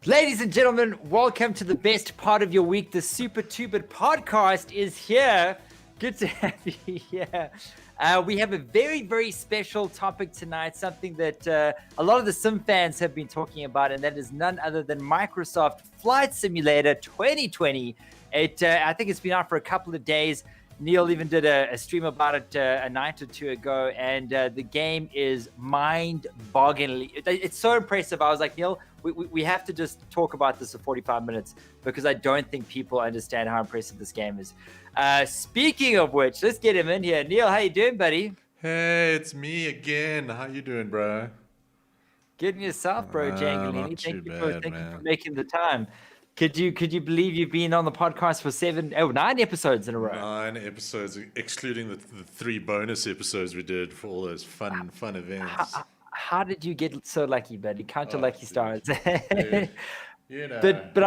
Ladies and gentlemen, welcome to the best part of your week. The Super2Bit Podcast is here. Good to have you here. We have a very, very special topic tonight, something that a lot of the sim fans have been talking about, and that is none other than Microsoft Flight Simulator 2020. I think it's been out for a couple of days. Neil even did a stream about it a night or two ago, and the game is mind-bogglingly. It's so impressive. I was like, Neil, we have to just talk about this for 45 minutes because I don't think people understand how impressive this game is. Speaking of which, let's get him in here. Neil, how you doing, buddy? Hey, it's me again. How you doing, bro? Getting yourself, bro, Jangalini. Thank you for making the time. Could you believe you've been on the podcast for 9 episodes in a row? 9 episodes, excluding the 3 bonus episodes we did for all those fun events. How did you get so lucky, buddy? Count your lucky stars. Dude, you know. But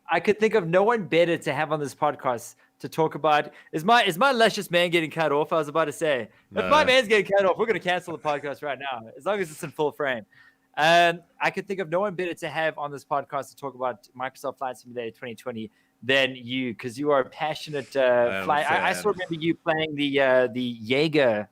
I could think of no one better to have on this podcast to talk about. Is my luscious man getting cut off? I was about to say, if my man's getting cut off, we're going to cancel the podcast right now, as long as it's in full frame. I could think of no one better to have on this podcast to talk about Microsoft Flight Simulator 2020 than you, because you are a passionate flight. I still remember you playing the Jaeger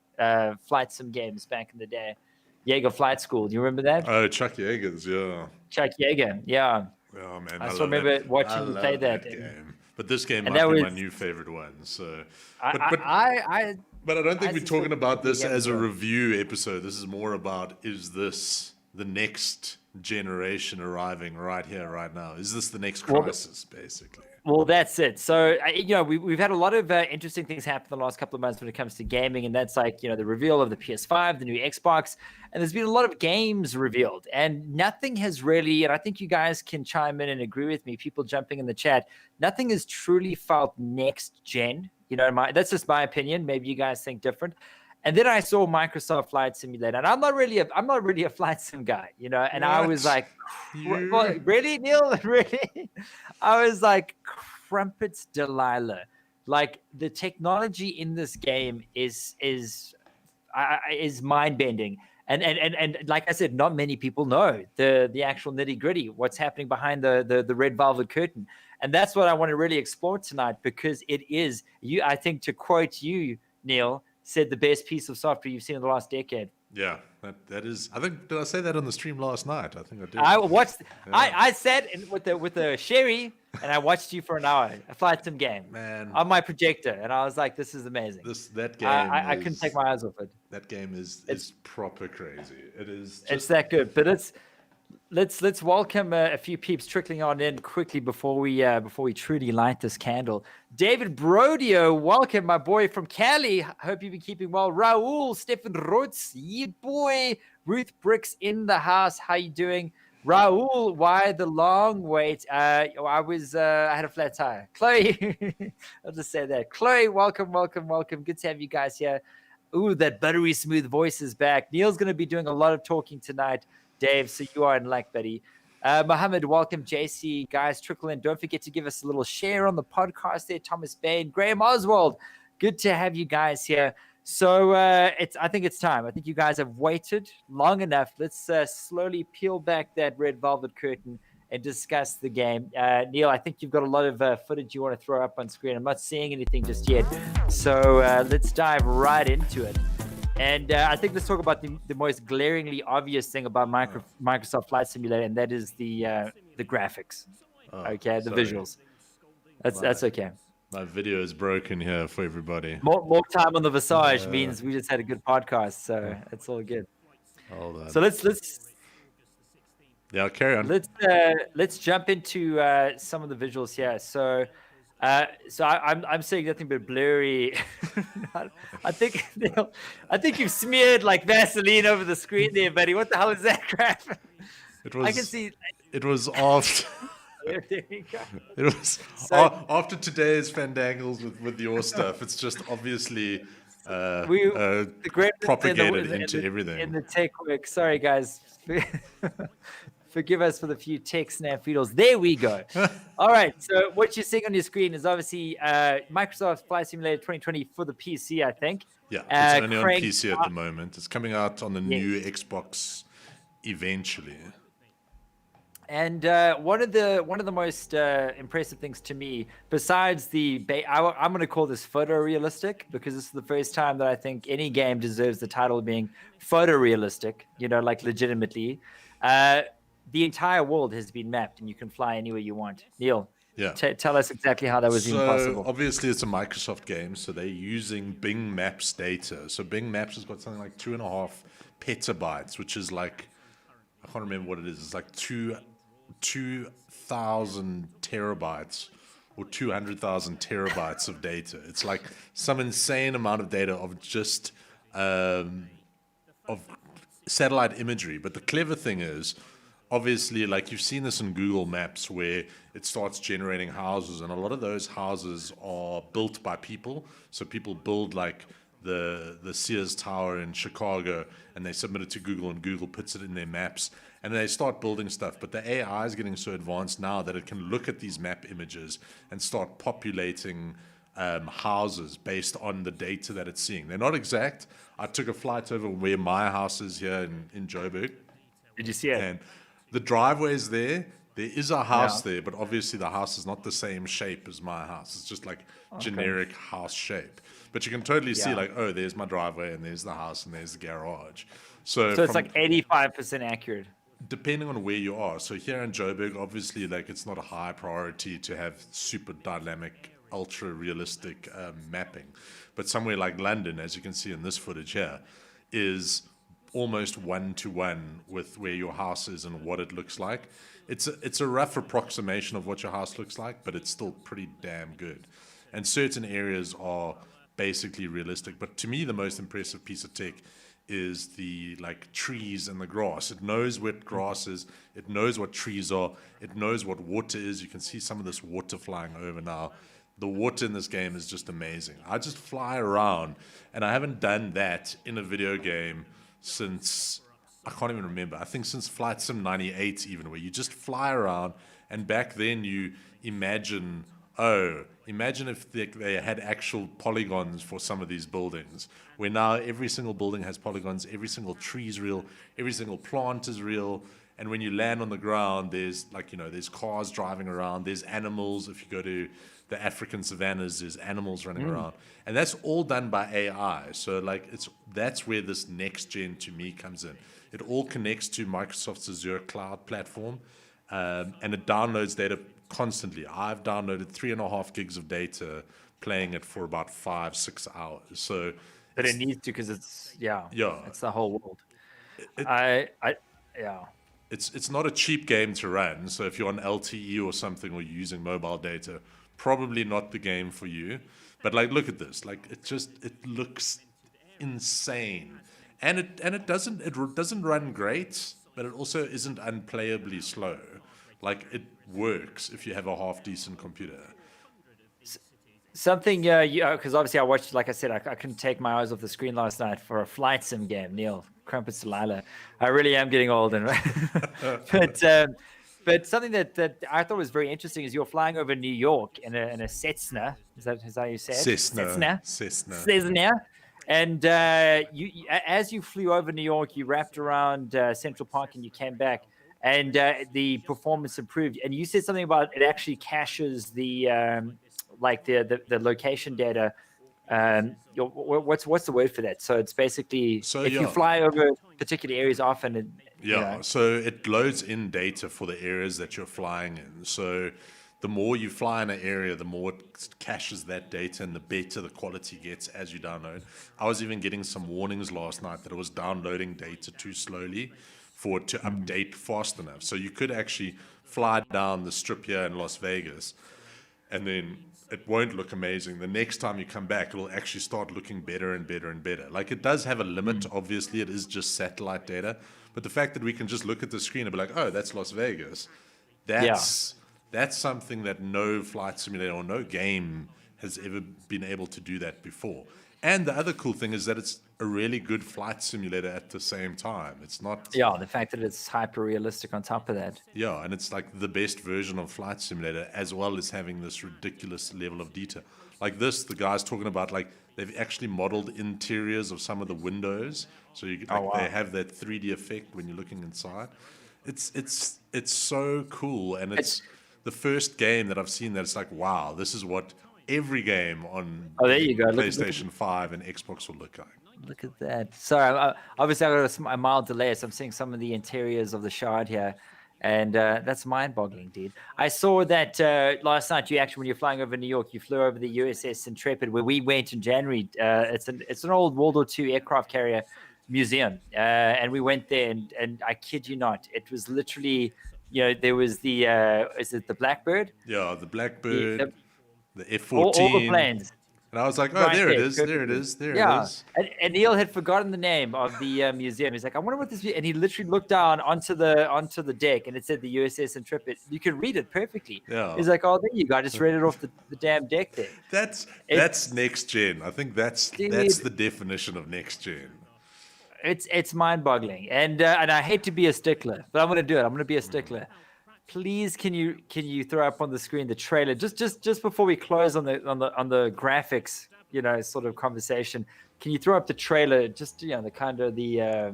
flight sim games back in the day. Jaeger Flight School. Do you remember that? Oh, Chuck Yeager's, yeah. Chuck Yeager, yeah. Oh, man, I still remember watching you play that. Game. But this game might be my new favorite one. So, but I don't think we're talking about this as a review episode. This is more about, is this the next generation arriving right here, right now? Is this the next crisis, basically? Well, that's it. So, we've had a lot of interesting things happen in the last couple of months when it comes to gaming, and that's like, the reveal of the PS5, the new Xbox, and there's been a lot of games revealed, and nothing has really, and I think you guys can chime in and agree with me, people jumping in the chat, nothing has truly felt next gen. That's just my opinion. Maybe you guys think different. And then I saw Microsoft Flight Simulator, and I'm not really a flight sim guy, and what? I was like, really, Neil? Really? I was like, crumpets Delilah. Like, the technology in this game is mind-bending. And like I said, not many people know the actual nitty-gritty, what's happening behind the red velvet curtain. And that's what I want to really explore tonight, because it is, I think, to quote you, Neil, said the best piece of software you've seen in the last decade. Yeah, that is. I think, did I say that on the stream last night? I think I did. I watched. Yeah. I sat with the sherry, and I watched you for an hour. A flight sim game, man, on my projector, and I was like, "This is amazing." That game. I couldn't take my eyes off it. That game is proper crazy. It is. It's that good, but let's welcome a few peeps trickling on in quickly before we truly light this candle. David Brodio, welcome, my boy from Cali. Hope you've been keeping well. Raul, Stefan Rutz, yeah boy. Ruth Bricks in the house. How you doing, Raul? Why the long wait? I had a flat tire. Chloe, I'll just say that. Chloe, welcome. Good to have you guys here. Ooh, that buttery smooth voice is back. Neil's going to be doing a lot of talking tonight, Dave, so you are in luck, buddy. Mohammed, welcome. JC, guys, trickle in. Don't forget to give us a little share on the podcast there. Thomas Bain, Graham Oswald, good to have you guys here. So I think it's time. I think you guys have waited long enough. Let's slowly peel back that red velvet curtain and discuss the game. Neil, I think you've got a lot of footage you want to throw up on screen. I'm not seeing anything just yet. So let's dive right into it. And I think let's talk about the most glaringly obvious thing about Microsoft Flight Simulator, and that is the graphics. The visuals. That's okay. My video is broken here for everybody. More time on the Visage means we just had a good podcast, so it's all good. Hold on. So let's carry on. Let's jump into some of the visuals here. So I'm saying nothing but blurry. I think you've smeared like Vaseline over the screen there, buddy. What the hell is that crap? I can see. It was off. There you go. It was after today's fandangles with your stuff. It's just obviously propagated into everything. In the tech work. Sorry, guys. Forgive us for the few tech snafudos. There we go. All right. So what you're seeing on your screen is obviously Microsoft Flight Simulator 2020 for the PC, I think. Yeah, it's only on PC at the moment. It's coming out on the new Xbox eventually. And one of the most impressive things to me, besides I'm going to call this photorealistic, because this is the first time that I think any game deserves the title of being photorealistic, like legitimately. The entire world has been mapped and you can fly anywhere you want. Neil, tell us exactly how that was even possible. Obviously, it's a Microsoft game, so they're using Bing Maps data. So Bing Maps has got something like 2.5 petabytes, which is like, I can't remember what it is. It's like 2,000 terabytes or 200,000 terabytes of data. It's like some insane amount of data of just of satellite imagery. But the clever thing is, obviously, like you've seen this in Google Maps where it starts generating houses, and a lot of those houses are built by people. So people build like the Sears Tower in Chicago, and they submit it to Google, and Google puts it in their maps, and they start building stuff. But the AI is getting so advanced now that it can look at these map images and start populating houses based on the data that it's seeing. They're not exact. I took a flight over where my house is here in Joburg. Did you see it? And the driveway is there. There is a house there, but obviously the house is not the same shape as my house. It's just like generic house shape. But you can totally see like, oh, there's my driveway, and there's the house, and there's the garage. So it's like 85% accurate. Depending on where you are. So here in Joburg, obviously, like it's not a high priority to have super dynamic, ultra realistic mapping. But somewhere like London, as you can see in this footage here, is almost one-to-one with where your house is and what it looks like. It's a rough approximation of what your house looks like, but it's still pretty damn good. And certain areas are basically realistic. But to me, the most impressive piece of tech is the like trees and the grass. It knows what grass is. It knows what trees are. It knows what water is. You can see some of this water flying over now. The water in this game is just amazing. I just fly around, and I haven't done that in a video game since, I can't even remember. I think since Flight Sim 98 even, where you just fly around, and back then you imagine if they had actual polygons for some of these buildings, where now every single building has polygons, every single tree is real, every single plant is real, and when you land on the ground, there's there's cars driving around, there's animals. If you go to the African savannas, there's animals running around, and that's all done by AI. So like that's where this next gen to me comes in. It all connects to Microsoft's Azure cloud platform, and it downloads data constantly. I've downloaded 3.5 gigs of data, playing it for about 5-6 hours. So, but it needs to, because it's it's the whole world. It's not a cheap game to run. So if you're on LTE or something, or you're using mobile data, probably not the game for you. But like, look at this. Like it looks insane, and it doesn't run great, but it also isn't unplayably slow. Like, it works if you have a half decent computer. Something, because obviously I watched, like I said, I couldn't take my eyes off the screen last night for a flight sim game. Neil, Crumpets Delilah. I really am getting old, but something that I thought was very interesting is you're flying over New York in a Cessna. Is that how you say it? Cessna. And you, as you flew over New York, you wrapped around Central Park and you came back, and the performance improved. And you said something about it actually caches the location data. What's the word for that? So it's basically, if you fly over particular areas often, so it loads in data for the areas that you're flying in. So the more you fly in an area, the more it caches that data, and the better the quality gets as you download. I was even getting some warnings last night that it was downloading data too slowly for it to update fast enough. So you could actually fly down the strip here in Las Vegas, and then it won't look amazing. The next time you come back, it'll actually start looking better and better and better. Like, it does have a limit. Obviously, it is just satellite data. But the fact that we can just look at the screen and be like, oh, that's Las Vegas, that's something that no flight simulator or no game has ever been able to do that before. And the other cool thing is that it's a really good flight simulator at the same time. It's not... Yeah, the fact that it's hyper-realistic on top of that. Yeah, and it's like the best version of Flight Simulator, as well as having this ridiculous level of detail. Like this, the guy's talking about, like, they've actually modeled interiors of some of the windows. So you they have that 3D effect when you're looking inside. It's so cool, and it's the first game that I've seen that it's like, wow, this is what every game on there you go. PlayStation 5 and Xbox will look like. Look at that. Sorry, obviously I got a mild delay, so I'm seeing some of the interiors of the Shard here, and that's mind-boggling, dude. I saw that last night. When you're flying over New York, you flew over the USS Intrepid, where we went in January. It's an old World War II aircraft carrier museum, and we went there, and I kid you not, it was literally, there was the is it the Blackbird? Yeah, the Blackbird, the F-14, all the planes. And I was like, oh, there it is. And Neil had forgotten the name of the museum. He's like, I wonder what this is. And he literally looked down onto the deck, and it said the USS Intrepid. You can read it perfectly. Yeah. He's like, oh, there you go. I just read it off the damn deck there. That's next gen. I think that's the definition of next gen. It's mind-boggling, and I hate to be a stickler, but I'm going to do it. I'm going to be a stickler. Please, can you throw up on the screen the trailer just before we close on the graphics, sort of conversation? Can you throw up the trailer, just the kind of the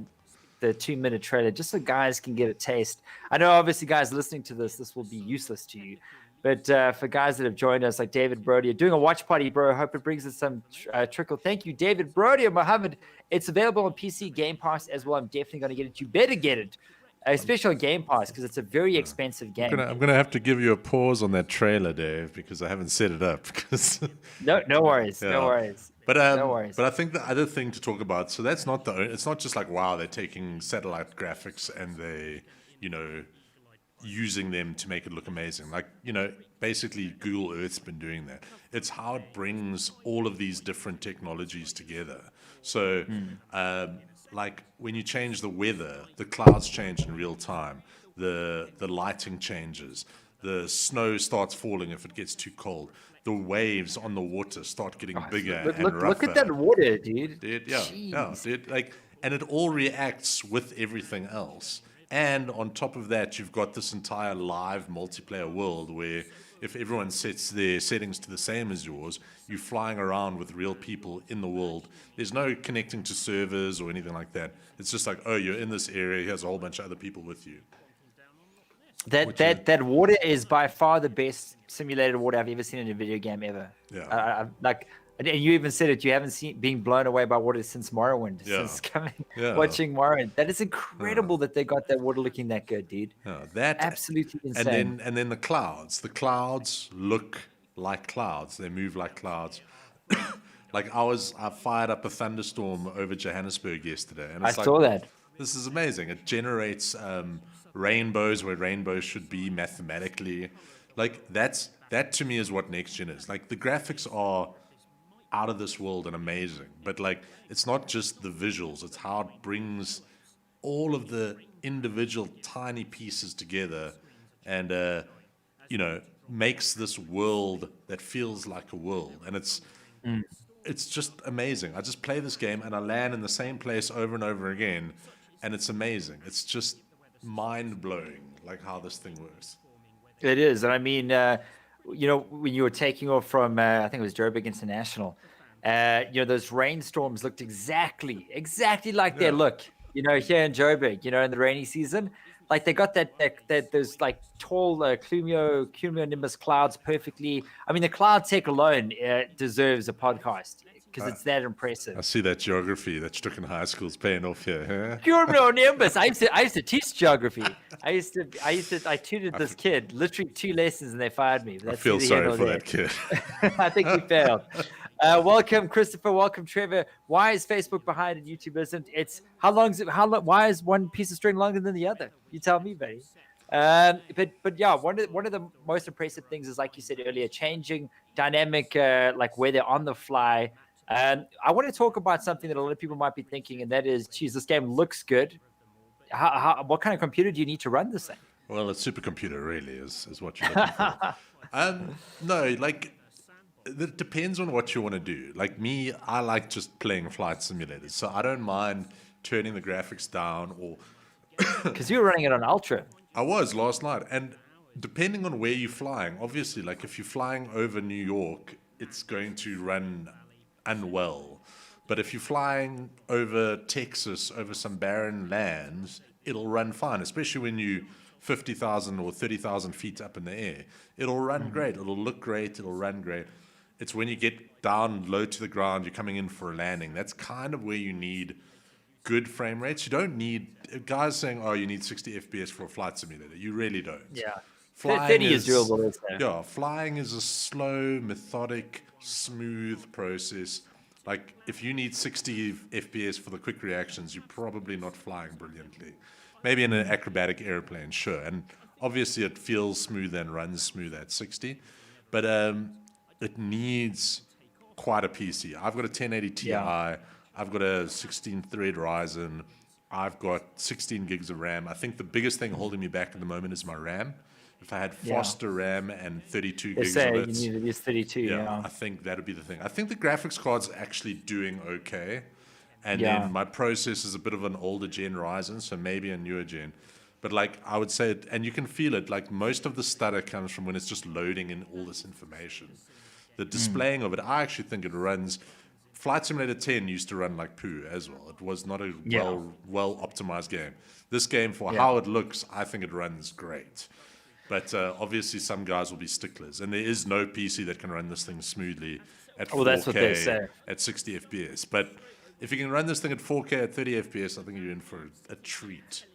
2-minute trailer, just so guys can get a taste? I know obviously guys listening to this will be useless to you, but for guys that have joined us, like David Brody, doing a watch party, bro. I hope it brings us some trickle. Thank you, David Brody and Mohammed. It's available on PC Game Pass as well. I'm definitely going to get it. You better get it. Especially on Game Pass, because it's a very expensive game. I'm gonna have to give you a pause on that trailer, Dave, because I haven't set it up. No worries, no worries. No worries. But I think the other thing to talk about, so that's not it's not just like, wow, they're taking satellite graphics and they, using them to make it look amazing. Like, basically Google Earth's been doing that. It's how it brings all of these different technologies together. So, like when you change the weather, the clouds change in real time, the lighting changes, the snow starts falling if it gets too cold, the waves on the water start getting bigger and rougher. Look at that water, dude. Dude, like, and it all reacts with everything else. And on top of that, you've got this entire live multiplayer world where if everyone sets their settings to the same as yours, you're flying around with real people in the world. There's no connecting to servers or anything like that. It's just like, oh, you're in this area. Here's a whole bunch of other people with you. That water is by far the best simulated water I've ever seen in a video game ever. Yeah. And you even said it. You haven't been blown away by water since Morrowind. Since watching Morrowind. That is incredible that they got that water looking that good, dude. That absolutely insane. And then the clouds. The clouds look like clouds. They move like clouds. Like I fired up a thunderstorm over Johannesburg yesterday, and I saw that. This is amazing. It generates rainbows where rainbows should be mathematically. Like that to me is what next gen is. Like the graphics are out of this world and amazing, but like it's not just the visuals, it's how it brings all of the individual tiny pieces together and makes this world that feels like a world. And it's just amazing. I just play this game and I land in the same place over and over again, and it's amazing. It's just mind-blowing, like how this thing works. It is. And I mean, when you were taking off from, I think it was Joburg International, those rainstorms looked exactly like they look, here in Joburg, in the rainy season. Like they got that those like tall cumulonimbus clouds perfectly. I mean, the cloud tech alone deserves a podcast because it's that impressive. I see that geography that Stuck in high school is paying off here. Huh? Cumulonimbus. I used to teach geography. I tutored this kid, literally 2 lessons, and they fired me. I feel sorry for that kid. I think he failed. Welcome, Christopher. Welcome, Trevor. Why is Facebook behind and YouTube isn't? It's why is one piece of string longer than the other? You tell me, buddy. But yeah, one of the most impressive things is, like you said earlier, changing dynamic, like where they're on the fly. I want to talk about something that a lot of people might be thinking, and that is, geez, this game looks good. What kind of computer do you need to run this thing? Well, a supercomputer really is what you're looking for. No, like it depends on what you want to do. Like me, I like just playing flight simulators, so I don't mind turning the graphics down or. Because you were running it on ultra. I was last night, and depending on where you're flying, obviously, like if you're flying over New York, it's going to run unwell. But if you're flying over Texas, over some barren lands, it'll run fine, especially when you 50,000 or 30,000 feet up in the air. It'll run great. It'll look great. It'll run great. It's when you get down low to the ground, you're coming in for a landing. That's kind of where you need good frame rates. You don't need guys saying, "Oh, you need 60 FPS for a flight simulator." You really don't. Yeah, flying 30 is doable. Yeah, flying is a slow, methodic, smooth process. Like if you need 60 FPS for the quick reactions, you're probably not flying brilliantly. Maybe in an acrobatic airplane, sure, and obviously it feels smooth and runs smooth at 60, but it needs quite a PC. I've got a 1080 Ti. Yeah. I've got a 16-thread Ryzen. I've got 16 gigs of RAM. I think the biggest thing holding me back at the moment is my RAM. If I had faster RAM and 32 gigs of it, you need at least 32. Yeah, I think that would be the thing. I think the graphics card's actually doing okay. And then my process is a bit of an older gen Ryzen, so maybe a newer gen. But like I would say, and you can feel it, like most of the stutter comes from when it's just loading in all this information. The displaying of it, I actually think it runs. Flight Simulator 10 used to run like poo as well. It was not a well optimized game. This game, for how it looks, I think it runs great. But obviously some guys will be sticklers. And there is no PC that can run this thing smoothly at 4K that's what they say. At 60 FPS. But if you can run this thing at 4K at 30 FPS, I think you're in for a treat.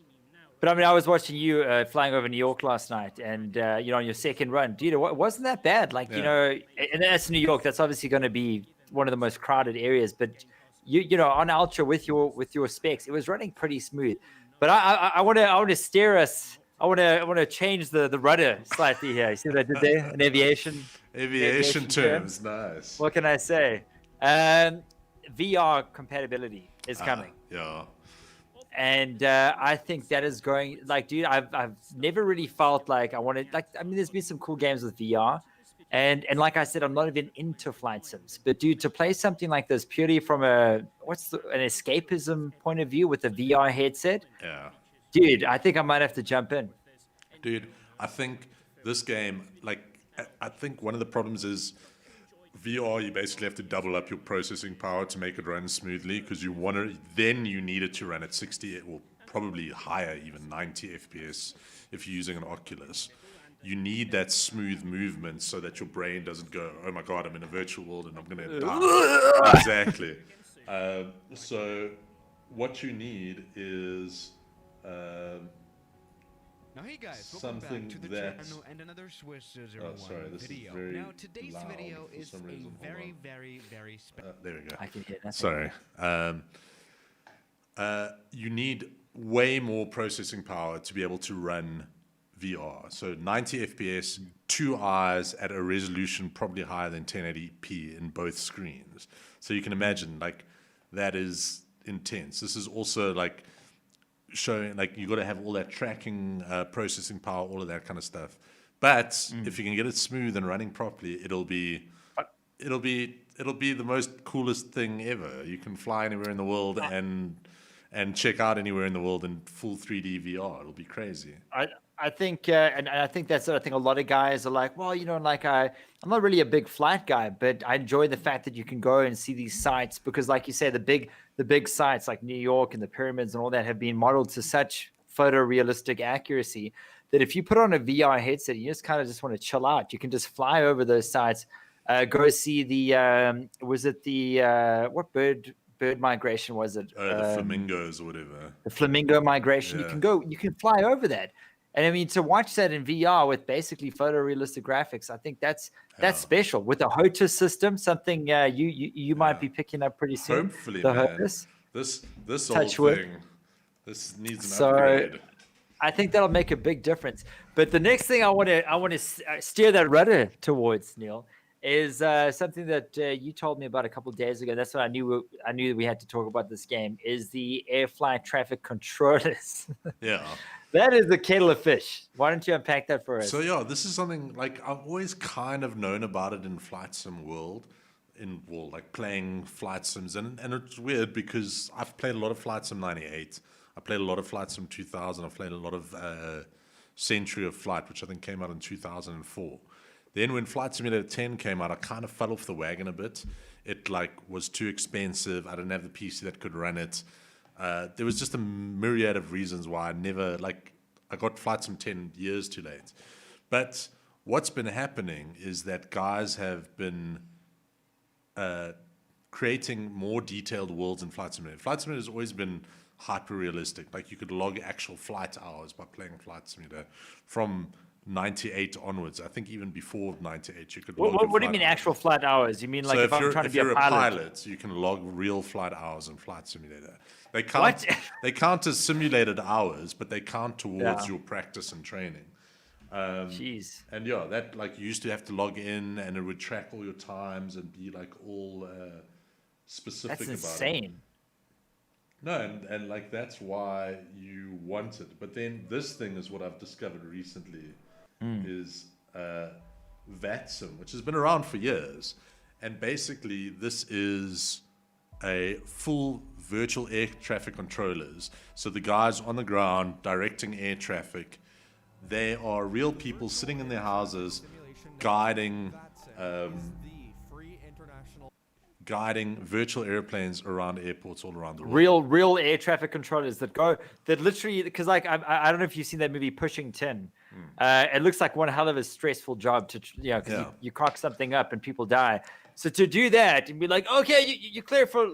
But I mean, I was watching you flying over New York last night, and on your second run, dude, it wasn't that bad. Like and that's New York. That's obviously going to be one of the most crowded areas. But you know, on Ultra with your specs, it was running pretty smooth. But I want to steer us. I want to change the rudder slightly here. You see what I did there? An aviation terms, nice. What can I say? VR compatibility is coming. Yeah. And I think that is going, like, dude, I've never really felt like I wanted, like, I mean, there's been some cool games with VR, and like I said, I'm not even into flight sims, but dude, to play something like this purely from an escapism point of view with a VR headset, dude, I think I might have to jump in. Dude, I think this game, like, I think one of the problems is VR, you basically have to double up your processing power to make it run smoothly, because you need it to run at 60 or probably higher, even 90 FPS if you're using an Oculus. You need that smooth movement so that your brain doesn't go, "Oh my God, I'm in a virtual world and I'm going to die." Exactly. So what you need is now, hey guys, something back to the channel and another Swiss video. Now, today's video is a very, very, very special. There we go. I can hear that. Sorry. You need way more processing power to be able to run VR. So 90 FPS, 2 eyes at a resolution probably higher than 1080p in both screens. So you can imagine, like, that is intense. This is also like showing, like, you got to have all that tracking, processing power, all of that kind of stuff. But if you can get it smooth and running properly, it'll be the most coolest thing ever. You can fly anywhere in the world and check out anywhere in the world in full 3D VR. It'll be crazy. I think, and I think that's it. I think a lot of guys are like, well, you know, like I'm not really a big flight guy, but I enjoy the fact that you can go and see these sites because, like you say, the big sites like New York and the pyramids and all that have been modeled to such photorealistic accuracy that if you put on a VR headset, you just kind of just want to chill out. You can just fly over those sites, go see the what bird migration was it? The flamingos or whatever. The flamingo migration. Yeah. You can fly over that. And I mean, to watch that in VR with basically photorealistic graphics, I think that's special. With the HOTAS system, something you might be picking up pretty soon. Hopefully, the man. HOTAS. This whole thing, this needs an upgrade. I think that'll make a big difference. But the next thing I want to steer that rudder towards, Neil, is something that you told me about a couple of days ago. That's what I knew that we had to talk about this game, is the air flight traffic controllers. Yeah. That is the kettle of fish. Why don't you unpack that for us? So yeah, this is something like I've always kind of known about it in Flight Sim world, like playing Flight Sims, and it's weird because I've played a lot of Flight Sim 98. I played a lot of Flight Sim 2000. I've played a lot of Century of Flight, which I think came out in 2004. Then when Flight Simulator 10 came out, I kind of fell off the wagon a bit. It like was too expensive. I didn't have the PC that could run it. There was just a myriad of reasons why I got Flight Sim 10 years too late. But what's been happening is that guys have been creating more detailed worlds in Flight Simulator. Flight Simulator has always been hyper realistic. Like you could log actual flight hours by playing Flight Simulator from 98 onwards. I think even before 98 you could log. What do you mean actual flight hours? You mean like so if I'm trying to be a pilot, you can log real flight hours in Flight Simulator. They count. They count as simulated hours, but they count towards your practice and training. Jeez. And yeah, that like you used to have to log in, and it would track all your times and be like all specific. That's about insane. It. No, and like that's why you want it. But then this thing is what I've discovered recently is VATSIM, which has been around for years. And basically this is a full virtual air traffic controllers. So the guys on the ground directing air traffic, they are real people sitting in their houses guiding virtual airplanes around airports all around the world. Real air traffic controllers that literally, because like I don't know if you've seen that movie Pushing Tin. It looks like one hell of a stressful job to because you cock something up and people die. So to do that and be like, okay, you clear for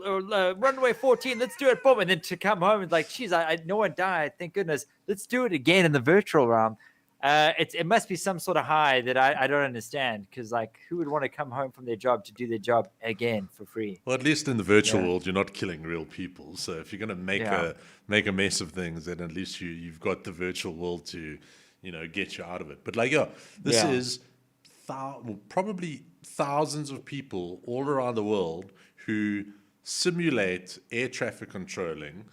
runway 14, let's do it, boom, and then to come home and like, geez, no one died, thank goodness. Let's do it again in the virtual realm. It must be some sort of high that I don't understand, because like who would want to come home from their job to do their job again for free? Well, at least in the virtual world, you're not killing real people. So if you're going to make a mess of things, then at least you've got the virtual world to get you out of it. But like this is probably thousands of people all around the world who simulate air traffic controlling.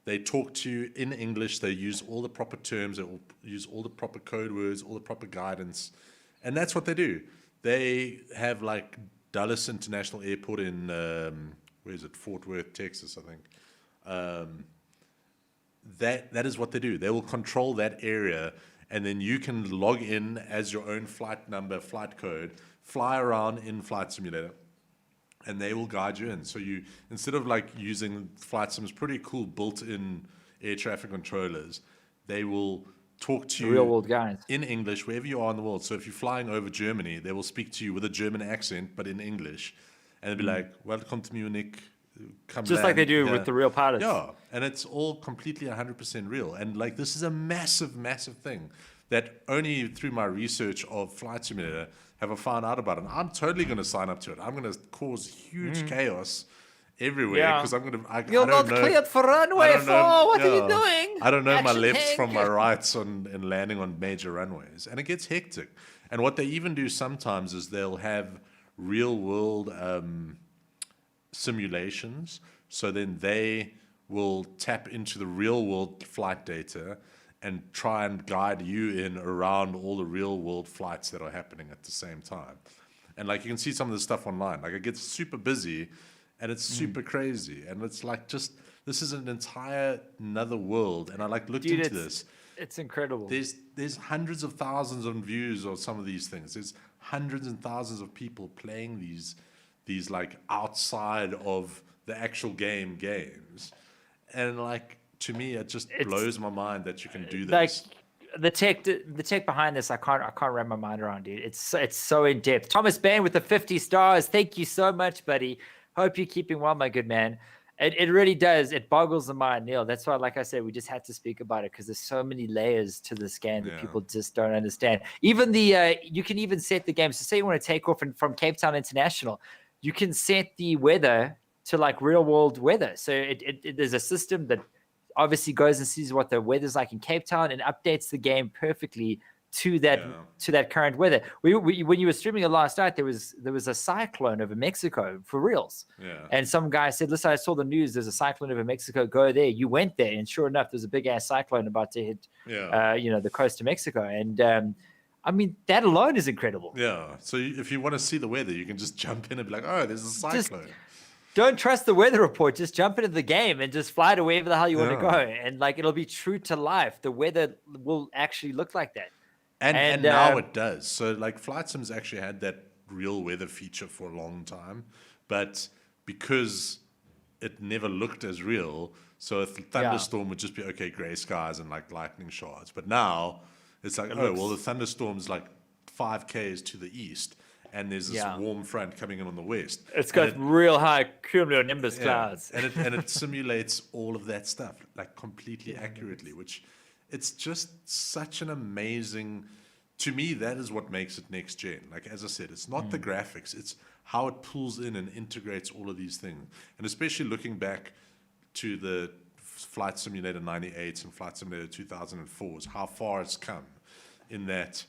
They talk to you in English. They use all the proper terms. They use all the proper code words, all the proper guidance. And that's what they do. They have like Dulles International Airport in, where is it? Fort Worth, Texas, I think. That is what they do. They will control that area, and then you can log in as your own flight number, flight code, fly around in Flight Simulator, and they will guide you in. So you, instead of like using Flight Sim's pretty cool built-in air traffic controllers, they will talk to you real world guys in English wherever you are in the world. So if you're flying over Germany, they will speak to you with a German accent, but in English, and they'll be like, "Welcome to Munich." Come just like they do with the real pilots. Yeah, and it's all completely 100% real. And like this is a massive, massive thing that only through my research of Flight Simulator have I found out about it. And I'm totally going to sign up to it. I'm going to cause huge chaos everywhere because I'm going to. You're not cleared for runway 4. What are you doing? I don't know my lefts from my rights in landing on major runways, and it gets hectic. And what they even do sometimes is they'll have real world simulations. So then they will tap into the real world flight data and try and guide you in around all the real world flights that are happening at the same time. And like you can see some of the stuff online. Like it gets super busy and it's super crazy. And it's like just this is an entire another world. And I like looked into this. It's incredible. There's hundreds of thousands of views of some of these things. There's hundreds and thousands of people playing these like outside of the actual games. And like to me, it just blows my mind that you can do this. Like the tech behind this, I can't wrap my mind around, dude. It's so in depth. Thomas Bain with the 50 stars. Thank you so much, buddy. Hope you're keeping well, my good man. It really does. It boggles the mind, Neil. That's why, like I said, we just had to speak about it because there's so many layers to this game that people just don't understand. Even you can even set the game. So say you want to take off from Cape Town International, you can set the weather to like real world weather. So there's a system that obviously goes and sees what the weather's like in Cape Town and updates the game perfectly to that current weather. When you were streaming it last night, there was a cyclone over Mexico for reals. Yeah. And some guy said, "Listen, I saw the news. There's a cyclone over Mexico. Go there." You went there, and sure enough, there's a big ass cyclone about to hit, the coast of Mexico. And I mean, that alone is incredible. Yeah. So if you want to see the weather, you can just jump in and be like, "Oh, there's a cyclone." Don't trust the weather report. Just jump into the game and just fly to wherever the hell you want to go. And like, it'll be true to life. The weather will actually look like that. And now it does. So like Flight Sim's actually had that real weather feature for a long time, but because it never looked as real, so a thunderstorm would just be gray skies and like lightning shards. But now it's like, the thunderstorm's like 5 km to the east, and there's this warm front coming in on the west. It's got real high cumulonimbus clouds. And it simulates all of that stuff like completely accurately, which it's just such an amazing, to me, that is what makes it next gen. Like, as I said, it's not the graphics, it's how it pulls in and integrates all of these things. And especially looking back to the Flight Simulator 98 and Flight Simulator 2004s, how far it's come in that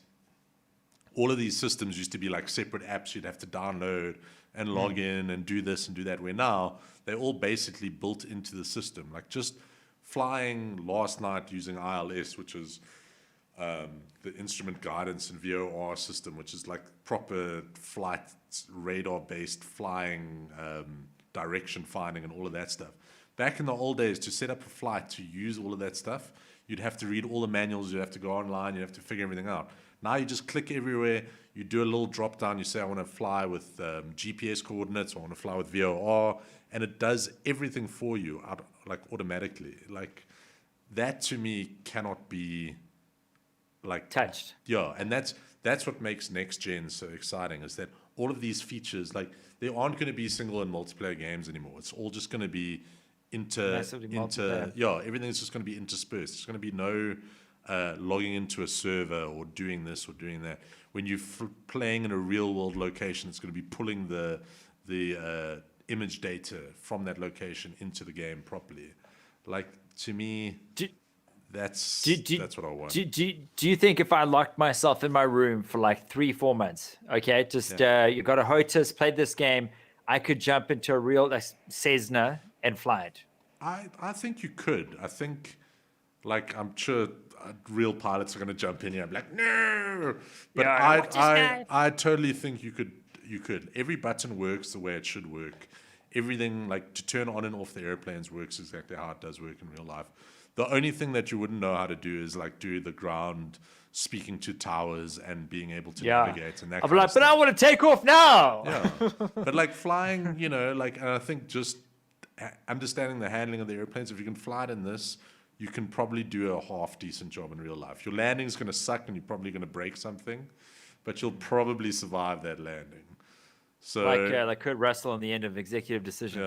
all of these systems used to be like separate apps you'd have to download and log in and do this and do that, where now they're all basically built into the system. Like just flying last night using ILS, which is the instrument guidance and VOR system, which is like proper flight radar-based flying, direction finding and all of that stuff. Back in the old days, to set up a flight, to use all of that stuff, you'd have to read all the manuals, you'd have to go online, you'd have to figure everything out. Now you just click everywhere, you do a little drop down, you say I want to fly with GPS coordinates, or I want to fly with VOR, and it does everything for you like automatically. Like that to me cannot be like touched. Yeah, and that's what makes next gen so exciting, is that all of these features, like they aren't going to be single and multiplayer games anymore. It's all just going to be everything's just going to be interspersed. There's going to be no logging into a server or doing this or doing that. When you're playing in a real world location, it's going to be pulling the image data from that location into the game properly. Like, to me, that's what I want. Do you think if I locked myself in my room for like 3-4 months, okay, you got a HOTAS, played this game, I could jump into a real Cessna and fly it? I think you could. I think, like, I'm sure real pilots are going to jump in here and be like, no! But I totally think you could. Every button works the way it should work. Everything, like, to turn on and off the airplanes works exactly how it does work in real life. The only thing that you wouldn't know how to do is, like, do the ground speaking to towers and being able to navigate and that kind of stuff. But I want to take off now! Yeah. But, like, flying, like, I think just understanding the handling of the airplanes, if you can fly it in this, you can probably do a half decent job in real life. Your landing's going to suck and you're probably going to break something, but you'll probably survive that landing. So like Kurt Russell on the end of Executive Decision.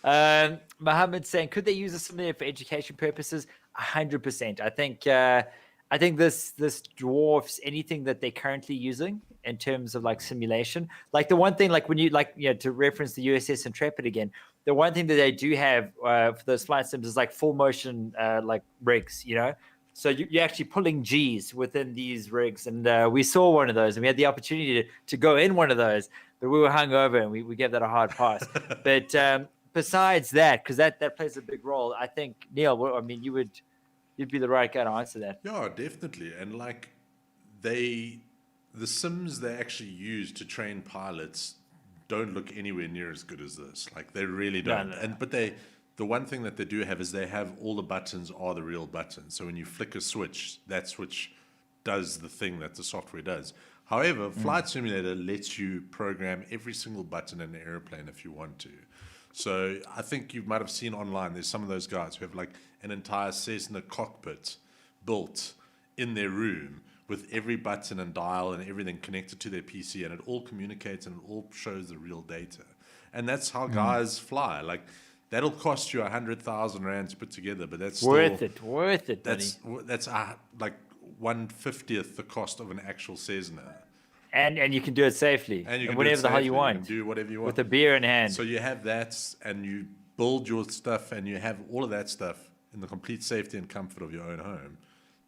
Yeah. Mohammed saying, could they use a simulator for education purposes? 100%. I think this dwarfs anything that they're currently using in terms of like simulation. Like the one thing, like when you to reference the USS Intrepid again, the one thing that they do have for those flight sims is like full motion like rigs, So you're actually pulling G's within these rigs, and we saw one of those, and we had the opportunity to go in one of those, but we were hungover, and we gave that a hard pass. But besides that, because that plays a big role, I think, Neil, I mean, you'd be the right guy to answer that. Yeah, definitely. And like the sims they actually use to train pilots don't look anywhere near as good as this. Like they really don't. No. But the one thing that they do have is they have all the buttons are the real buttons. So when you flick a switch, that switch does the thing that the software does. However, Flight Simulator lets you program every single button in the airplane if you want to. So I think you might have seen online, there's some of those guys who have like an entire Cessna cockpit built in their room with every button and dial and everything connected to their PC, and it all communicates and it all shows the real data. And that's how guys fly. Like that'll cost you 100,000 rand to put together, but that's still, worth it. That's like 1/50th the cost of an actual Cessna. And you can do it safely. And you can whatever do it the hell safely. you want. You can do whatever you want. With a beer in hand. So you have that, and you build your stuff, and you have all of that stuff in the complete safety and comfort of your own home.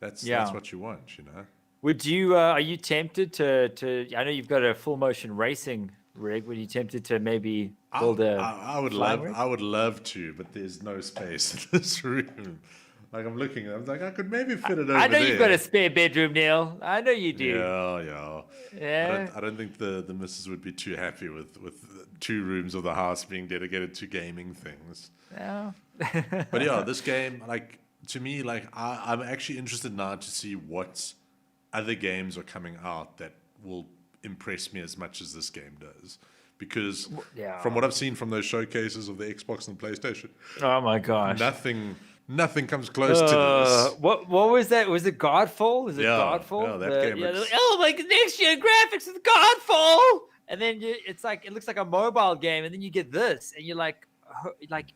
That's what you want, you know. Would you? Are you tempted to? I know you've got a full motion racing rig. Would you tempted to maybe build I would love to, but there's no space in this room. Like I'm looking, I'm like I could maybe fit it over there. I know you've got a spare bedroom, Neil. I know you do. Yeah. I don't think the missus would be too happy with 2 rooms of the house being dedicated to gaming things. Yeah. But yeah, this game, like to me, like I'm actually interested now to see what other games are coming out that will impress me as much as this game does. Because from what I've seen from those showcases of the Xbox and PlayStation, oh my gosh, nothing comes close to this. What was that? Was it Godfall? Is it Godfall? Yeah, that game. Like next gen graphics with Godfall, and then it looks like a mobile game, and then you get this, and you're like,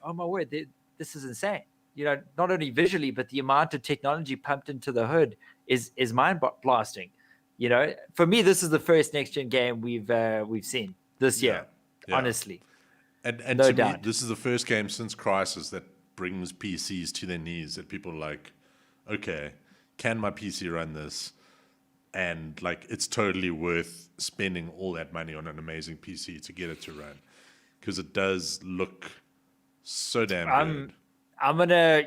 oh my word, this is insane. You know, not only visually, but the amount of technology pumped into the hood is mind blasting. You know, for me, this is the first next gen game we've seen this year, honestly. And no doubt. Me, this is the first game since Crisis that brings PCs to their knees, that people are like, okay, can my PC run this? And like, it's totally worth spending all that money on an amazing PC to get it to run, because it does look so damn good. I'm gonna,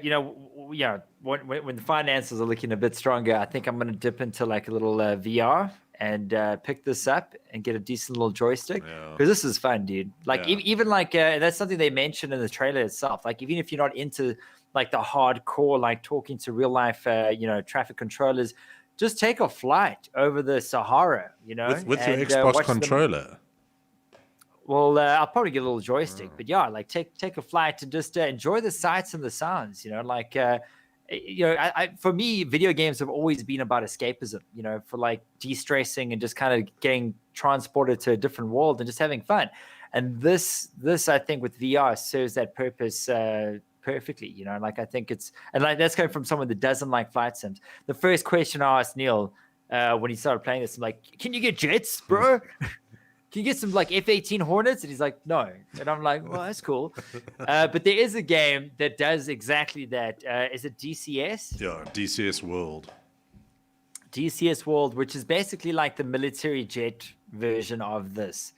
when the finances are looking a bit stronger, I think I'm gonna dip into like a little VR and pick this up and get a decent little joystick, because this is fun, dude. Like even like that's something they mentioned in the trailer itself. Like even if you're not into like the hardcore, like talking to real life, traffic controllers, just take a flight over the Sahara, with your Xbox controller. Well, I'll probably get a little joystick, but like take a flight to just enjoy the sights and the sounds. For me, video games have always been about escapism. For like de-stressing and just kind of getting transported to a different world and just having fun. And this I think with VR serves that purpose perfectly. I think it's, and like that's coming from someone that doesn't like flight sims. The first question I asked Neil when he started playing this, I'm like, "Can you get jets, bro?" Can you get some like F-18 Hornets? And he's like, no. And I'm like, well, that's cool. But there is a game that does exactly that. Is it DCS? Yeah, DCS World. DCS World, which is basically like the military jet version of this,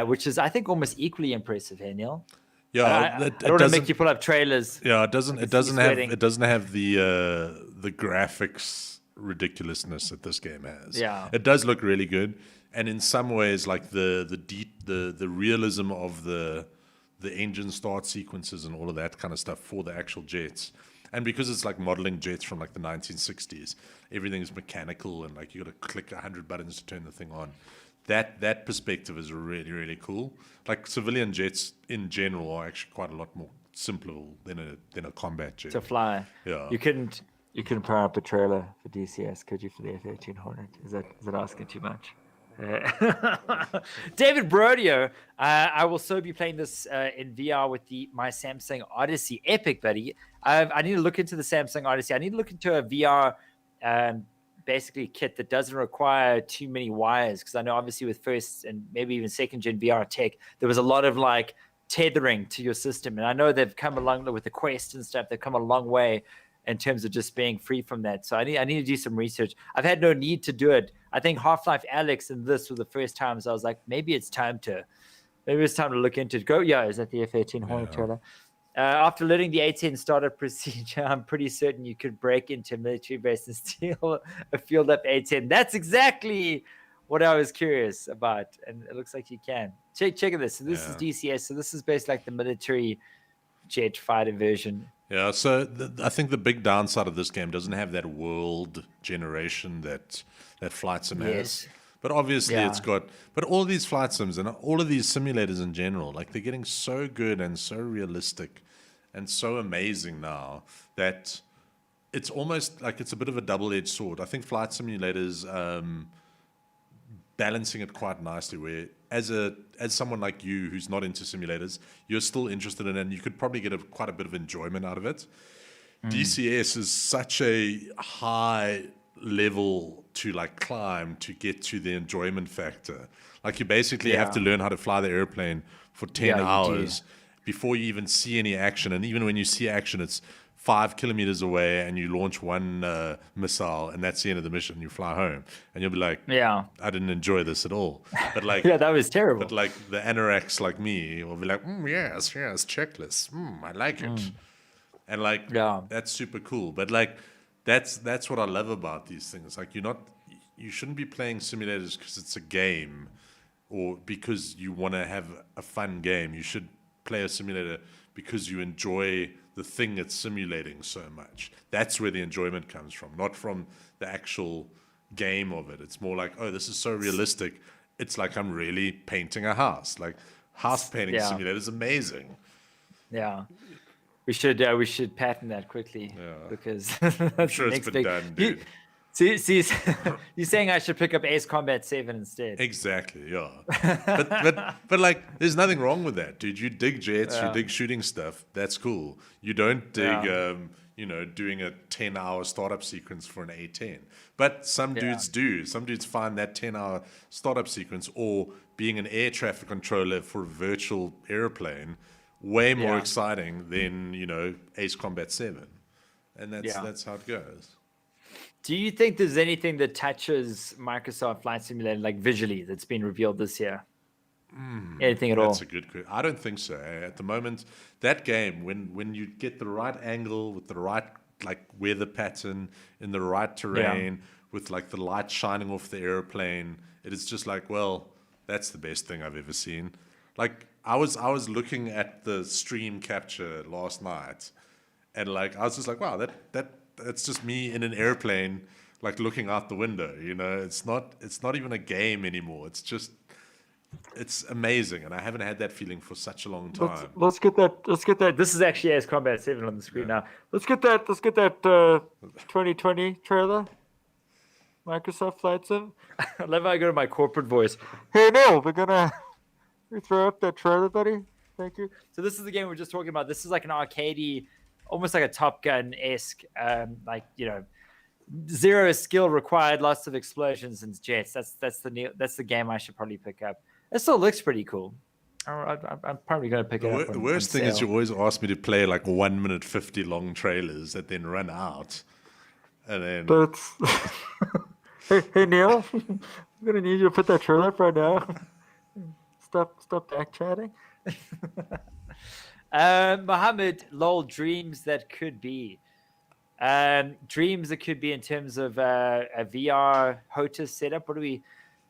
which is, I think, almost equally impressive here, Neil. Yeah, I don't want to make you pull up trailers. Yeah, it doesn't have the graphics ridiculousness that this game has. Yeah, it does look really good. And in some ways, like the realism of the engine start sequences and all of that kind of stuff for the actual jets, and because it's like modeling jets from like the 1960s, everything's mechanical and like you got to click 100 buttons to turn the thing on. That perspective is really, really cool. Like civilian jets in general are actually quite a lot more simpler than a combat jet to fly. Yeah, you couldn't power up a trailer for DCS, could you, for the F-18 Hornet? Is that asking too much? David Brodio, I will so be playing this in VR with my Samsung Odyssey. Epic, buddy. I need to look into the Samsung Odyssey. I need to look into a VR basically kit that doesn't require too many wires, because I know obviously with first and maybe even second gen VR tech, there was a lot of like tethering to your system, and I know they've come along with the Quest and stuff. They've come a long way in terms of just being free from that. So I need to do some research. I've had no need to do it. I think Half-Life Alyx and this were the first times I was like, maybe it's time to look into it. Is that the F-18 Hornet trailer? After learning the A10 startup procedure, I'm pretty certain you could break into a military base and steal a fueled up A10. That's exactly what I was curious about, and it looks like you can. Check this. So this is DCS. So this is basically like the military jet fighter version. Yeah, so I think the big downside of this game doesn't have that world generation that Flight Sim has. But obviously it's got, but all these Flight Sims and all of these simulators in general, like they're getting so good and so realistic and so amazing now that it's almost like it's a bit of a double-edged sword. I think Flight Simulator's balancing it quite nicely, where as someone like you who's not into simulators, you're still interested in it and you could probably get quite a bit of enjoyment out of it. DCS is such a high level to like climb to get to the enjoyment factor. Like you basically have to learn how to fly the airplane for 10 hours before you even see any action, and even when you see action, it's 5 kilometers away and you launch one missile and that's the end of the mission. You fly home and you'll be like, I didn't enjoy this at all. But like, yeah, that was terrible. But like the anoraks like me will be like, yes, checklist. I like it. And like, that's super cool. But like, that's what I love about these things. Like you shouldn't be playing simulators because it's a game or because you want to have a fun game. You should play a simulator because you enjoy the thing it's simulating so much. That's where the enjoyment comes from, not from the actual game of it. It's more like, oh, this is so realistic. It's like I'm really painting a house. Like house painting simulator is amazing. Yeah. We should patent that quickly because I'm sure it's been done, dude. See, you're saying I should pick up Ace Combat 7 instead. Exactly, yeah. but like, there's nothing wrong with that, dude. You dig jets, you dig shooting stuff. That's cool. You don't dig, doing a 10-hour startup sequence for an A10. But some dudes do. Some dudes find that 10-hour startup sequence or being an air traffic controller for a virtual airplane way more exciting than, Ace Combat 7. And that's how it goes. Do you think there's anything that touches Microsoft Flight Simulator, like visually, that's been revealed this year? Anything at all? That's a good question. I don't think so. At the moment, that game, when you get the right angle with the right like weather pattern in the right terrain, with like the light shining off the airplane, it is just like, well, that's the best thing I've ever seen. Like I was looking at the stream capture last night, and like I was just like, wow, that's just me in an airplane, like looking out the window. It's not even a game anymore. It's amazing, and I haven't had that feeling for such a long time. Let's get that. This is actually Ace Combat 7 on the screen now. Let's get that 2020 trailer. Microsoft Flight Sim. I love how I go to my corporate voice. Hey Neil, we throw up that trailer, buddy. Thank you. So this is the game we're just talking about. This is like an arcadey, almost like a Top Gun-esque, zero skill required, lots of explosions and jets. That's the game I should probably pick up. It still looks pretty cool. I'm probably going to pick it up. The worst thing is you always ask me to play like 1 minute 50 long trailers that then run out, and then. But hey Neil, I'm gonna need you to put that trailer up right now. Stop back chatting. Mohammed, lol, dreams that could be. Dreams that could be in terms of a VR HOTAS setup. We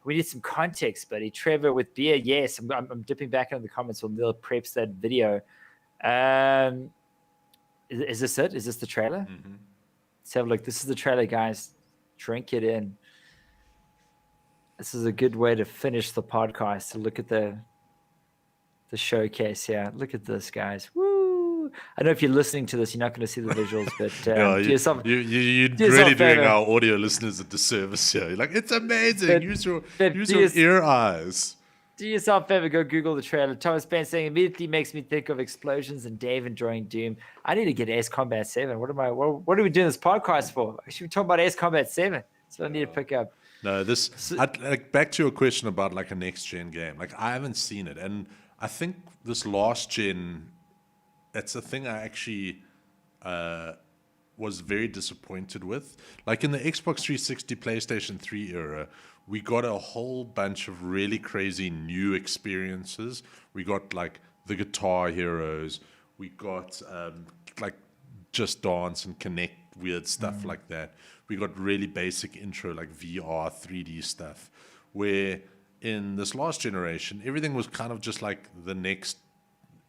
need some context, buddy. Trevor with beer, yes. I'm dipping back into the comments while Neil preps that video. Is this it? Is this the trailer? Mm-hmm. Let's have a look. This is the trailer, guys. Drink it in. This is a good way to finish the podcast, to look at the showcase here. Look at this, guys. Woo! I know if you're listening to this, you're not going to see the visuals, but you're really doing our audio listeners a disservice here. You're like, it's amazing. Use your ear eyes. Do yourself a favor, go Google the trailer. Thomas Payne saying immediately makes me think of explosions and Dave enjoying Doom. I need to get Ace Combat 7. What are we doing this podcast for? I should be talking about Ace Combat 7. So I need to pick up. No, back to your question about like a next gen game. Like I haven't seen it, and I think this last gen, that's the thing I actually was very disappointed with. Like in the Xbox 360, PlayStation 3 era, we got a whole bunch of really crazy new experiences. We got like the Guitar Heroes. We got like Just Dance and Connect, weird stuff like that. We got really basic intro like VR, 3D stuff. Where in this last generation, everything was kind of just like the next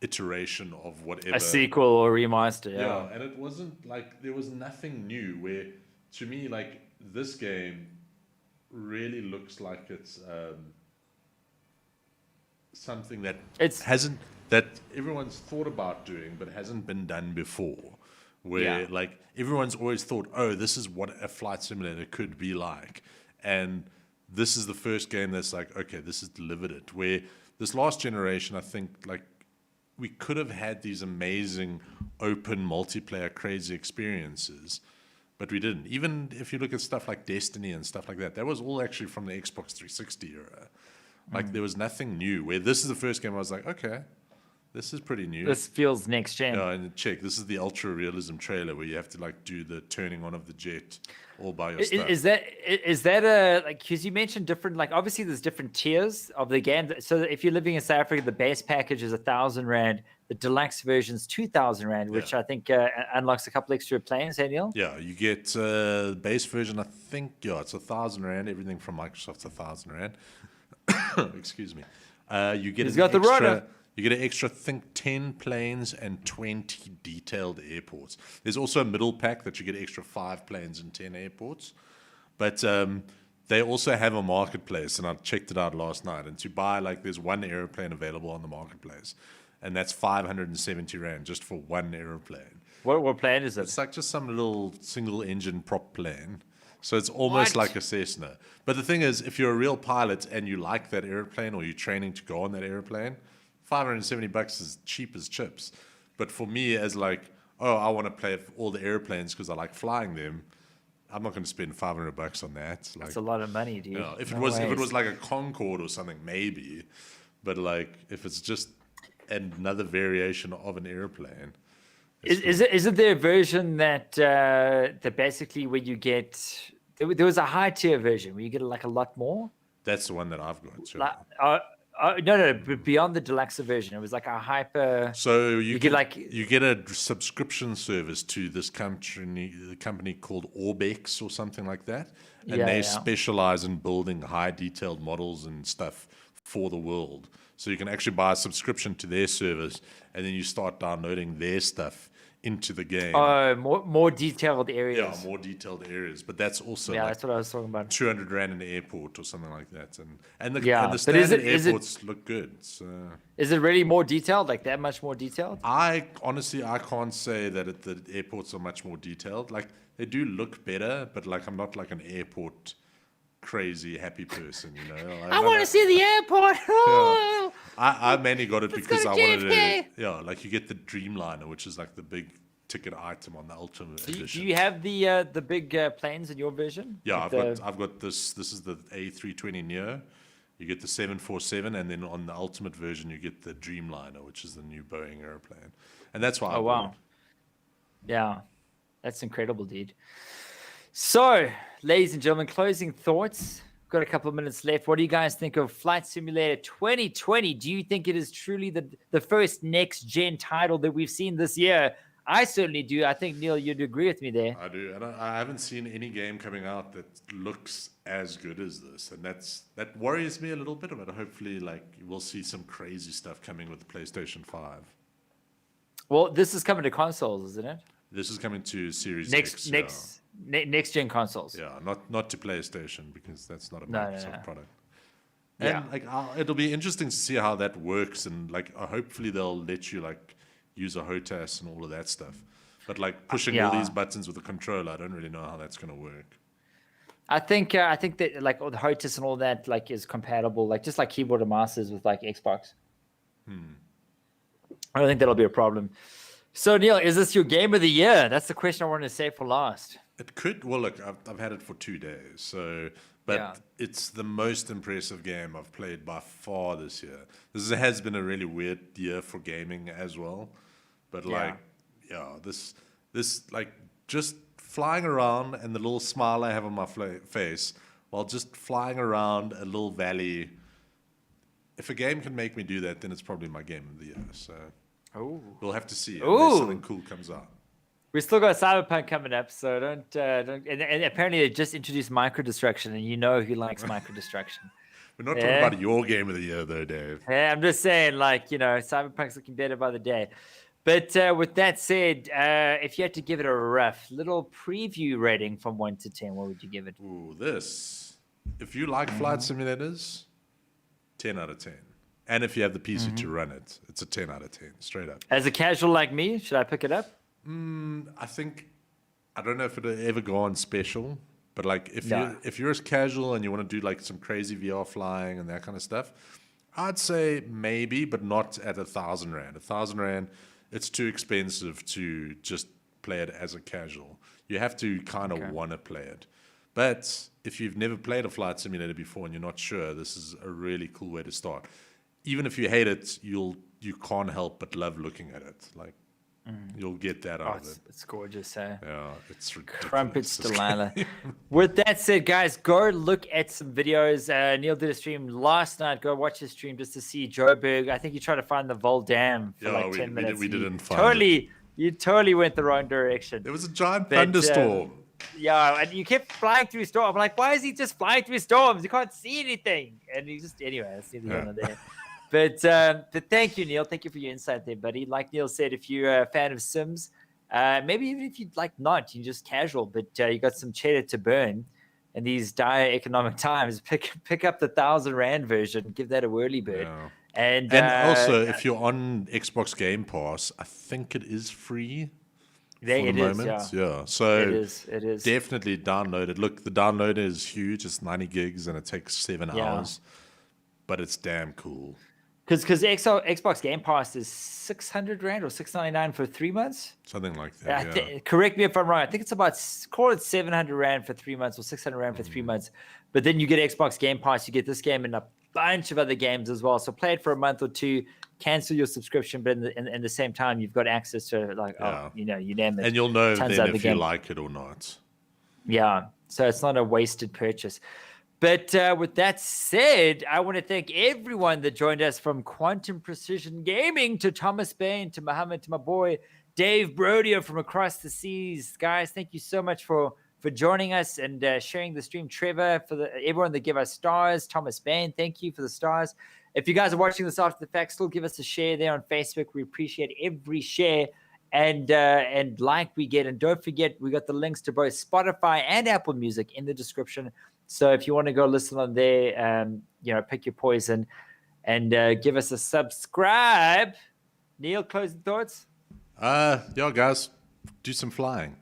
iteration of whatever. A sequel or remaster, yeah. And it wasn't like, there was nothing new, where to me, like this game really looks like it's something that that everyone's thought about doing but hasn't been done before, where like everyone's always thought, oh, this is what a flight simulator could be like, and this is the first game that's like, okay, this has delivered it. Where this last generation, I think like we could have had these amazing open multiplayer crazy experiences, but we didn't. Even if you look at stuff like Destiny and stuff like that was all actually from the Xbox 360 era. Like there was nothing new, where this is the first game I was like, okay, This is pretty new. This feels next gen. Yeah, and check. This is the ultra realism trailer where you have to like do the turning on of the jet all by yourself. Is that a like? Because you mentioned different, like obviously there's different tiers of the game. So if you're living in South Africa, the base package is 1,000 rand. The deluxe version is 2,000 rand, which I think unlocks a couple extra planes. Hey Neil? Yeah, you get base version. I think it's 1,000 rand. Everything from Microsoft's 1,000 rand. Excuse me. You get You get an extra, I think, 10 planes and 20 detailed airports. There's also a middle pack that you get extra 5 planes and 10 airports. But they also have a marketplace, and I checked it out last night. And to buy, like, there's one airplane available on the marketplace. And that's 570 rand just for one airplane. What plane is it? It's like just some little single-engine prop plane. So it's almost like a Cessna. But the thing is, if you're a real pilot and you like that airplane or you're training to go on that airplane, $570 is cheap as chips. But for me, as like, I want to play all the airplanes because I like flying them, I'm not going to spend $500 on that. Like, that's a lot of money, dude. If it was like a Concorde or something, maybe. But like, if it's just another variation of an airplane. Is it their version that basically where you get there was a high tier version where you get like a lot more? That's the one that I've got. Sure. No, but beyond the deluxe version, it was like a hyper. So you get a subscription service to this company called Orbex or something like that, and they specialize in building high detailed models and stuff for the world. So you can actually buy a subscription to their service, and then you start downloading their stuff into the game. More detailed areas. Yeah, more detailed areas. But that's also that's what I was talking about. 200 rand in the airport or something like that. And the standard airports look good. So. Is it really more detailed? Like that much more detailed? I can't say that the airports are much more detailed. Like they do look better, but like I'm not like an airport crazy happy person, you know. I want to see the airport. Yeah. I mainly got it because I wanted to. Like you get the Dreamliner, which is like the big ticket item on the Ultimate Edition. Do you have the big planes in your version? Yeah, I've got this. This is the A320 Neo. You get the 747, and then on the Ultimate version, you get the Dreamliner, which is the new Boeing airplane, and that's why. Wow. Yeah, that's incredible, dude. So, ladies and gentlemen, closing thoughts. Got a couple of minutes left. What do you guys think of Flight Simulator 2020? Do you think it is truly the first next-gen title that we've seen this year? I certainly do. I think, Neil, you'd agree with me there. I do. And I haven't seen any game coming out that looks as good as this. And that worries me a little bit, but hopefully we'll see some crazy stuff coming with the PlayStation 5. Well, this is coming to consoles, isn't it? This is coming to Series X. Next gen consoles. Yeah, not to PlayStation because that's not a Microsoft product. Yeah, and it'll be interesting to see how that works, and hopefully they'll let you use a HOTAS and all of that stuff. But pushing all these buttons with a controller, I don't really know how that's going to work. I think that all the HOTAS and all that is compatible, just like keyboard and mouse with Xbox. I don't think that'll be a problem. So Neil, is this your game of the year? That's the question I wanted to say for last. It could. Well, look, I've had it for 2 days, but it's the most impressive game I've played by far this year. This has been a really weird year for gaming as well, but this just flying around and the little smile I have on my face while just flying around a little valley. If a game can make me do that, then it's probably my game of the year. So we'll have to see unless something cool comes out. We still got Cyberpunk coming up, so don't. And apparently they just introduced microdestruction, and you know who likes microdestruction. We're not talking about your game of the year, though, Dave. Yeah, I'm just saying, Cyberpunk's looking better by the day. But with that said, if you had to give it a rough little preview rating from 1 to 10, what would you give it? Ooh, if you like flight simulators, 10 out of 10. And if you have the PC to run it, it's a 10 out of 10, straight up. As a casual like me, should I pick it up? I don't know if it'll ever go on special, but if you're as casual and you want to do some crazy VR flying and that kind of stuff, I'd say maybe, but not at 1,000 rand. 1,000 rand, it's too expensive to just play it as a casual. You have to kind of want to play it. But if you've never played a flight simulator before and you're not sure, this is a really cool way to start. Even if you hate it, you'll you can't help but love looking at it. Like, you'll get that out of it. It's gorgeous, eh? Yeah, it's ridiculous. Crumpets Delilah. With that said, guys, go look at some videos. Neil did a stream last night. Go watch his stream just to see Joburg. I think he tried to find the Vol Dam for 10 minutes. We didn't find it. You totally went the wrong direction. There was a giant thunderstorm. Yeah, and you kept flying through storms. I'm like, why is he just flying through storms? You can't see anything. And he just, anyway, that's neither here nor there. But thank you, Neil. Thank you for your insight there, buddy. Like Neil said, if you're a fan of Sims, maybe even if you'd like not, you're just casual, but you got some cheddar to burn in these dire economic times, pick up the 1,000 Rand version, give that a whirly bird. Yeah. And also, if you're on Xbox Game Pass, I think it is free. It is. So it is. Definitely download it. Look, the downloader is huge. It's 90 gigs and it takes 7 hours, but it's damn cool. Because Xbox Game Pass is 600 Rand or 699 for 3 months? Something like that, correct me if I'm wrong. I think it's about, call it 700 Rand for 3 months or 600 Rand for 3 months. But then you get Xbox Game Pass, you get this game and a bunch of other games as well. So play it for a month or two, cancel your subscription, but in the same time, you've got access to you name it. And you'll know then if you like it or not. Yeah, so it's not a wasted purchase. But with that said, I want to thank everyone that joined us, from Quantum Precision Gaming to Thomas Bain to Mohammed to my boy Dave Brodio from across the seas. Guys, thank you so much for joining us and sharing the stream. Trevor, for everyone that give us stars. Thomas Bain, thank you for the stars. If you guys are watching this after the fact, still give us a share there on Facebook. We appreciate every share and like we get. And don't forget, we got the links to both Spotify and Apple Music in the description. So if you want to go listen on there, pick your poison and give us a subscribe. Neil, closing thoughts? Guys, do some flying.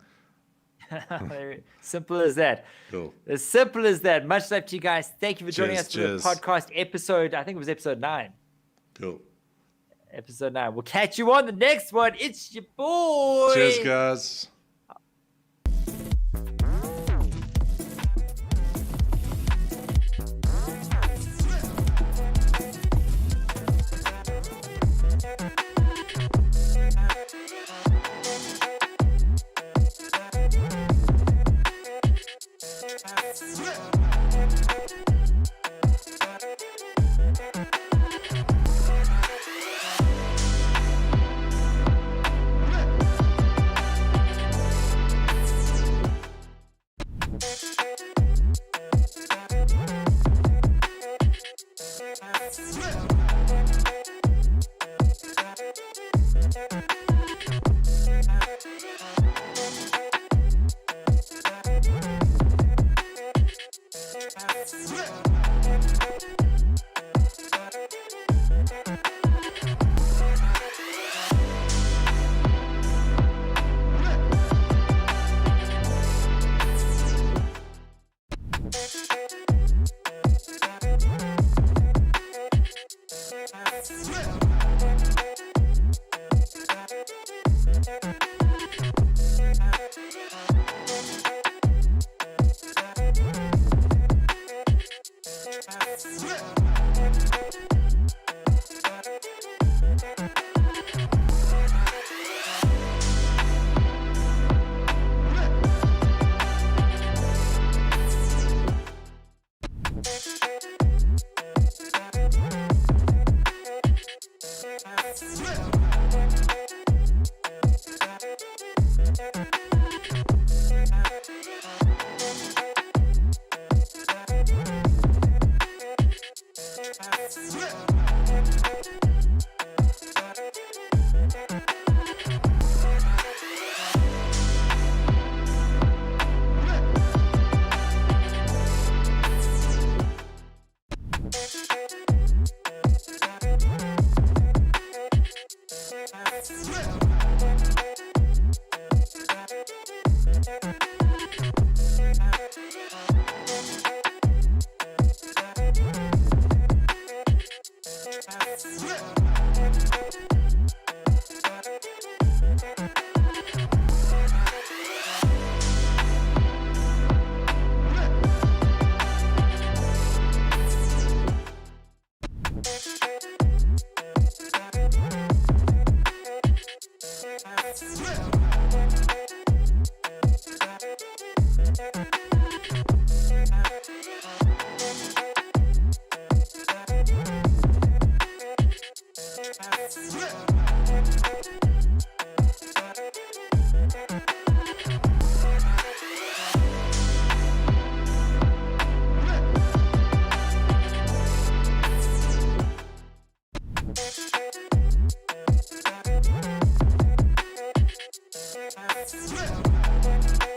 Simple as that. Cool. As simple as that. Much love to you guys. Thank you for joining us for the podcast episode. I think it was episode 9. Cool. Episode 9. We'll catch you on the next one. It's your boy. Cheers, guys. Let's flip.